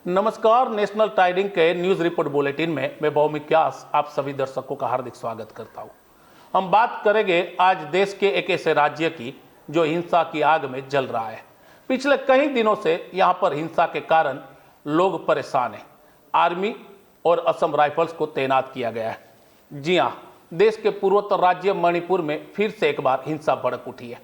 नमस्कार, national tidying के news report bulletin में मैं भौमिक व्यास आप सभी दर्शकों का हार्दिक स्वागत करता हूं। हम बात करेंगे आज देश के एक ऐसे राज्य की जो हिंसा की आग में जल रहा है। पिछले कई दिनों से यहां पर हिंसा के कारण लोग परेशान हैं। आर्मी और असम राइफल्स को तैनात किया गया है। जी हां, देश के पूर्वोत्तर राज्य मणिपुर में फिर से एक बार हिंसा भड़क उठी है।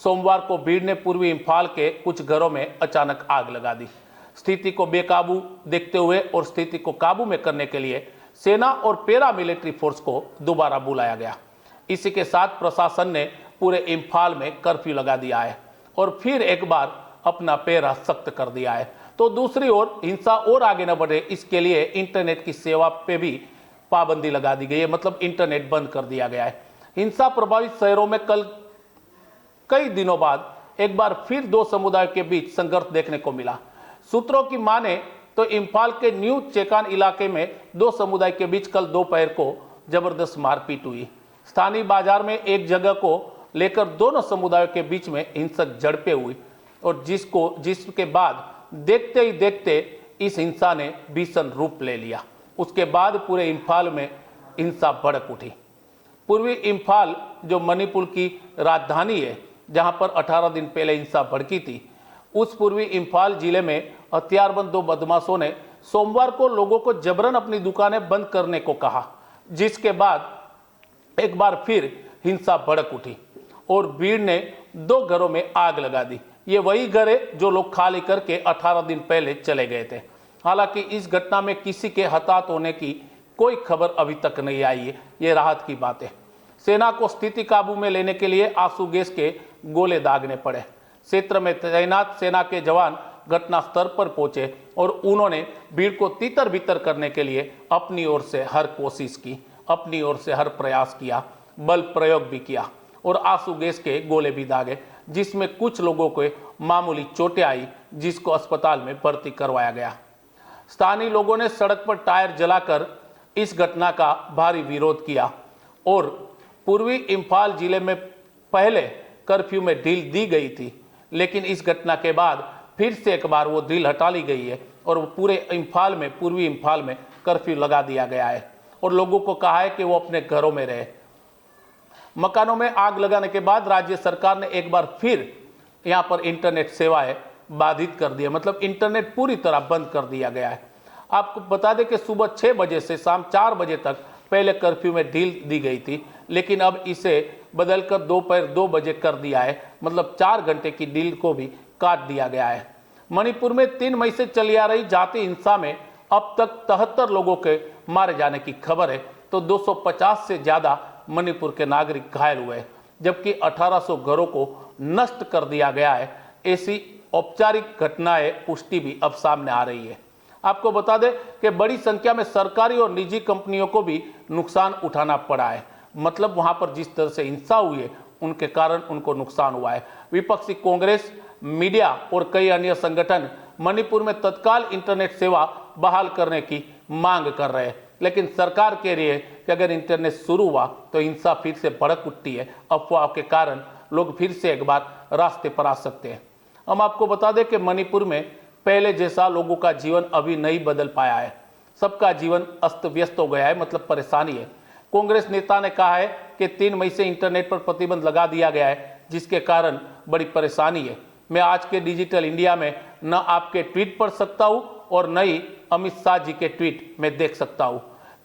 सोमवार को भीड़ ने पूर्वी इम्फाल के कुछ घरों में अचानक आग लगा दी। स्थिति को बेकाबू देखते हुए और स्थिति को काबू में करने के लिए सेना और पैरा मिलिट्री फोर्स को दोबारा बुलाया गया। इसी के साथ प्रशासन ने पूरे इम्फाल में कर्फ्यू लगा दिया है और फिर एक बार अपना पैरा सख्त कर दिया है। तो दूसरी ओर हिंसा और आगे न बढ़े इसके लिए इंटरनेट की सेवा पे भी पाबंदी लगा दी गई है, मतलब इंटरनेट बंद कर दिया गया है। हिंसा प्रभावित शहरों में कल कई दिनों बाद एक बार फिर दो समुदायों के बीच संघर्ष देखने को मिला। सूत्रों की माने तो इम्फाल के न्यू चेकान इलाके में दो समुदाय के बीच कल दोपहर को जबरदस्त मारपीट हुई। स्थानीय बाजार में एक जगह को लेकर दोनों समुदायों के बीच में हिंसक झड़पें हुई और जिसके बाद देखते ही देखते इस हिंसा ने भीषण रूप ले लिया। उसके बाद पूरे इम्फाल में हिंसा भड़क उठी। पूर्वी इम्फाल जो मणिपुर की राजधानी है, जहां पर 18 दिन पहले हिंसा भड़की थी, उस पूर्वी इम्फाल जिले में हथियारबंद दो बदमाशों ने सोमवार को लोगों को जबरन अपनी दुकानें बंद करने को कहा, जिसके बाद एक बार फिर हिंसा भड़क उठी और भीड़ ने दो घरों में आग लगा दी। ये वही घर है जो लोग खाली करके 18 दिन पहले चले गए थे। हालांकि इस घटना में किसी के हताहत होने की कोई खबर अभी तक नहीं आई है। ये राहत की बात है। सेना को स्थिति काबू में लेने के लिए आंसू गैस के गोले दागने पड़े। क्षेत्र में तैनात सेना के जवान घटना स्थल पर पहुंचे और उन्होंने भीड़ को तितर बितर करने के लिए अपनी ओर से हर कोशिश की, अपनी ओर से हर प्रयास किया, बल प्रयोग भी किया और आंसू गैस के गोले भी दागे, जिसमें कुछ लोगों को मामूली चोटें आई, जिसको अस्पताल में भर्ती करवाया गया। स्थानीय लोगों ने सड़क पर टायर जलाकर इस घटना का भारी विरोध किया और पूर्वी इम्फाल जिले में पहले कर्फ्यू में ढील दी गई थी, लेकिन इस घटना के बाद फिर से एक बार वो ढील हटा ली गई है और वो पूरे इम्फाल में, पूर्वी इम्फाल में कर्फ्यू लगा दिया गया है और लोगों को कहा है कि वो अपने घरों में रहे। मकानों में आग लगाने के बाद राज्य सरकार ने एक बार फिर यहाँ पर इंटरनेट सेवाएं बाधित कर दी है, मतलब इंटरनेट पूरी तरह बंद कर दिया गया है। आपको बता दें कि सुबह 6 बजे से शाम 4 बजे तक पहले कर्फ्यू में ढील दी गई थी, लेकिन अब इसे बदलकर दोपहर 2 बजे कर दिया है, मतलब 4 घंटे की ढील को भी काट दिया गया है। मणिपुर में 3 मई से चली आ रही जाति हिंसा में अब तक 73 लोगों के मारे जाने की खबर है, तो 250 से ज्यादा मणिपुर के नागरिक घायल हुए हैं, जबकि 1800 घरों को नष्ट कर दिया गया है। ऐसी औपचारिक घटनाएं पुष्टि भी अब सामने आ रही है। आपको बता दें कि बड़ी संख्या में सरकारी और निजी कंपनियों को भी नुकसान उठाना पड़ा है, मतलब वहां पर जिस तरह से हिंसा हुई है उनके कारण उनको नुकसान हुआ है। विपक्षी कांग्रेस, मीडिया और कई अन्य संगठन मणिपुर में तत्काल इंटरनेट सेवा बहाल करने की मांग कर रहे हैं, लेकिन सरकार कह रही है कि अगर इंटरनेट शुरू हुआ तो हिंसा फिर से भड़क उठती है। अफवाह के कारण लोग फिर से एक बार रास्ते पर आ सकते हैं। हम आपको बता दें कि मणिपुर में पहले जैसा लोगों का जीवन अभी नहीं बदल पाया है। सबका जीवन अस्त व्यस्त हो गया है, मतलब परेशानी है। कांग्रेस नेता ने कहा है कि 3 मई से इंटरनेट पर प्रतिबंध लगा दिया गया है, जिसके कारण बड़ी परेशानी है। मैं आज के डिजिटल इंडिया में न आपके ट्वीट पढ़ सकता हूं और न ही अमित शाह जी के ट्वीट में देख सकता हूं।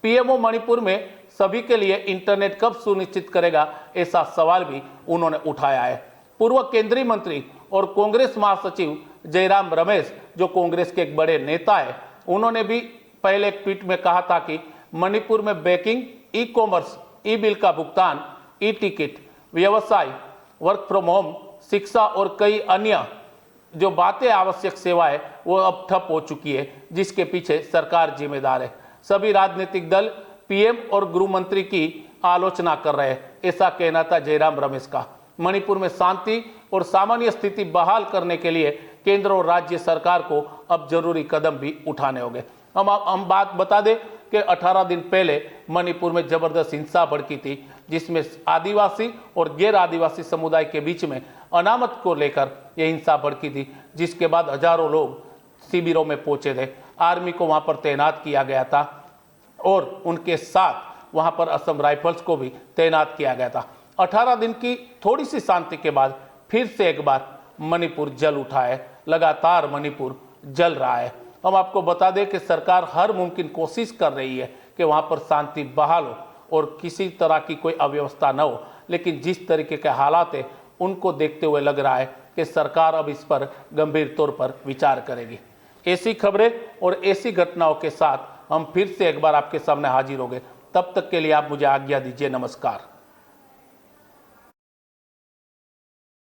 पीएमओ मणिपुर में सभी के लिए इंटरनेट कब सुनिश्चित करेगा, ऐसा सवाल भी उन्होंने उठाया है। पूर्व केंद्रीय मंत्री और कांग्रेस महासचिव जयराम रमेश, जो कांग्रेस के एक बड़े नेता है, उन्होंने भी पहले एक ट्वीट में कहा था कि मणिपुर में बैंकिंग, ई कॉमर्स, ई बिल का भुगतान, ई टिकट, व्यवसाय, वर्क फ्रॉम होम, शिक्षा और कई अन्य जो बातें आवश्यक सेवाएं वो अब ठप हो चुकी है, जिसके पीछे सरकार जिम्मेदार है। सभी राजनीतिक दल पीएम और गृह मंत्री की आलोचना कर रहे हैं, ऐसा कहना था जयराम रमेश का। मणिपुर में शांति और सामान्य स्थिति बहाल करने के लिए केंद्र और राज्य सरकार को अब जरूरी कदम भी उठाने होंगे। हम बात बता दें कि 18 दिन पहले मणिपुर में जबरदस्त हिंसा भड़की थी, जिसमें आदिवासी और गैर आदिवासी समुदाय के बीच में अनामत को लेकर यह हिंसा भड़की थी, जिसके बाद हजारों लोग शिविरों में पहुंचे थे। आर्मी को वहां पर तैनात किया गया था और उनके साथ वहां पर असम राइफल्स को भी तैनात किया गया था। 18 दिन की थोड़ी सी शांति के बाद फिर से एक बार मणिपुर जल उठा है, लगातार मणिपुर जल रहा है। हम आपको बता दें कि सरकार हर मुमकिन कोशिश कर रही है कि वहां पर शांति बहाल हो और किसी तरह की कोई अव्यवस्था न हो, लेकिन जिस तरीके के हालात है उनको देखते हुए लग रहा है कि सरकार अब इस पर गंभीर तौर पर विचार करेगी। ऐसी खबरें और ऐसी घटनाओं के साथ हम फिर से एक बार आपके सामने हाजिर होंगे। तब तक के लिए आप मुझे आज्ञा दीजिए। नमस्कार।